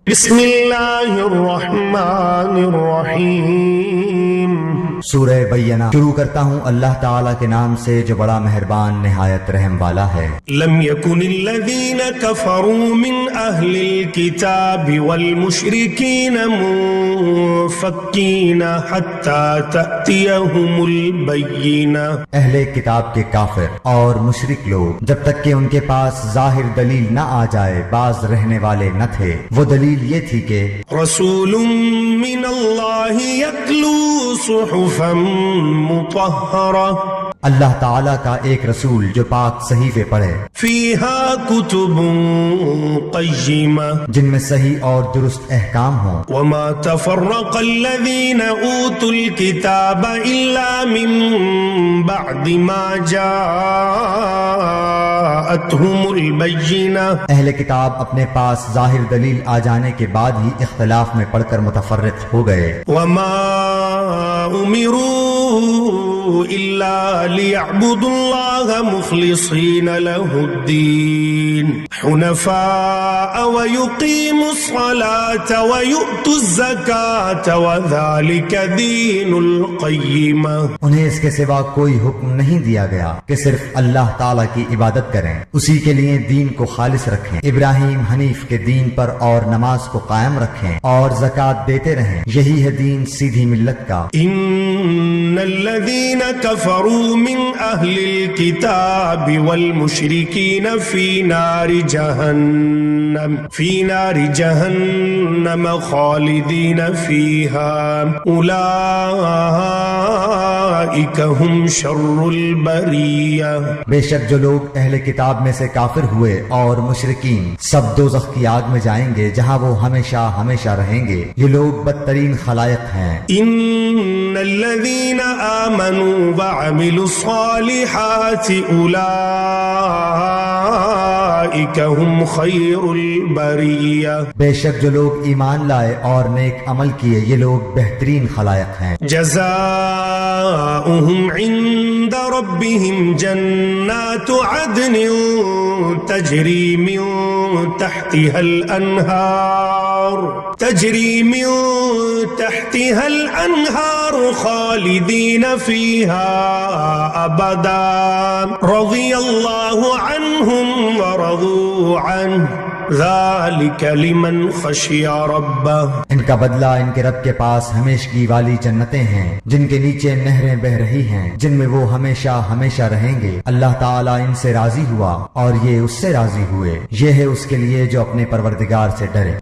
بسم اللہ الرحمن الرحیم۔ سورہ بینہ شروع کرتا ہوں اللہ تعالیٰ کے نام سے جو بڑا مہربان نہایت رحم والا ہے۔ لم يكن الذين كفروا من اہل الكتاب والمشركين منفكين حتى تأتيهم البينة۔ اہل کتاب کے کافر اور مشرک لوگ جب تک کہ ان کے پاس ظاہر دلیل نہ آ جائے باز رہنے والے نہ تھے۔ وہ دلیل یہ تھی کہ رسول من اللہ یتلو صحفا مطہرہ، اللہ تعالیٰ کا ایک رسول جو پاک صحیفے پڑھے، فیہا کتب قیمہ، جن میں صحیح اور درست احکام ہوں۔ وما تفرق الذین اوتوا الکتاب الا من بعد ما جاءتهم البینہ، اہل کتاب اپنے پاس ظاہر دلیل آ جانے کے بعد ہی اختلاف میں پڑھ کر متفرق ہو گئے۔ وما امروا الا ليعبدوا الله مخلصين له الدين حنفاء ويقيموا الصلاة ويؤتوا الزكاة وذلك دين القيمة۔ انہیں اس کے سوا کوئی حکم نہیں دیا گیا کہ صرف اللہ تعالیٰ کی عبادت کریں، اسی کے لیے دین کو خالص رکھیں، ابراہیم حنیف کے دین پر اور نماز کو قائم رکھیں اور زکوٰۃ دیتے رہیں، یہی ہے دین سیدھی ملت کا۔ ان الذين كفروا من اهل الكتاب والمشركين في نار جهنم خالدين فيها اولئك هم شر البرية۔ بے شک جو لوگ اہل کتاب میں سے کافر ہوئے اور مشرکین سب دوزخ کی آگ میں جائیں گے جہاں وہ ہمیشہ ہمیشہ رہیں گے، یہ لوگ بدترین خلائق ہیں۔ ان الذين آمنوا وعملوا الصالحات اولئك هم خير البرية۔ بے شک جو لوگ ایمان لائے اور نیک عمل کیے یہ لوگ بہترین خلائق ہیں۔ جزاؤهم عند ربهم جنات عدن تجري من تحتها الأنهار خالدين فيها أبدا رضي الله عنهم ورضوا عنه ذلك لمن خشي ربه۔ ان کا بدلہ ان کے رب کے پاس ہمیشگی والی جنتیں ہیں جن کے نیچے نہریں بہ رہی ہیں، جن میں وہ ہمیشہ ہمیشہ رہیں گے۔ اللہ تعالیٰ ان سے راضی ہوا اور یہ اس سے راضی ہوئے، یہ ہے اس کے لیے جو اپنے پروردگار سے ڈرے۔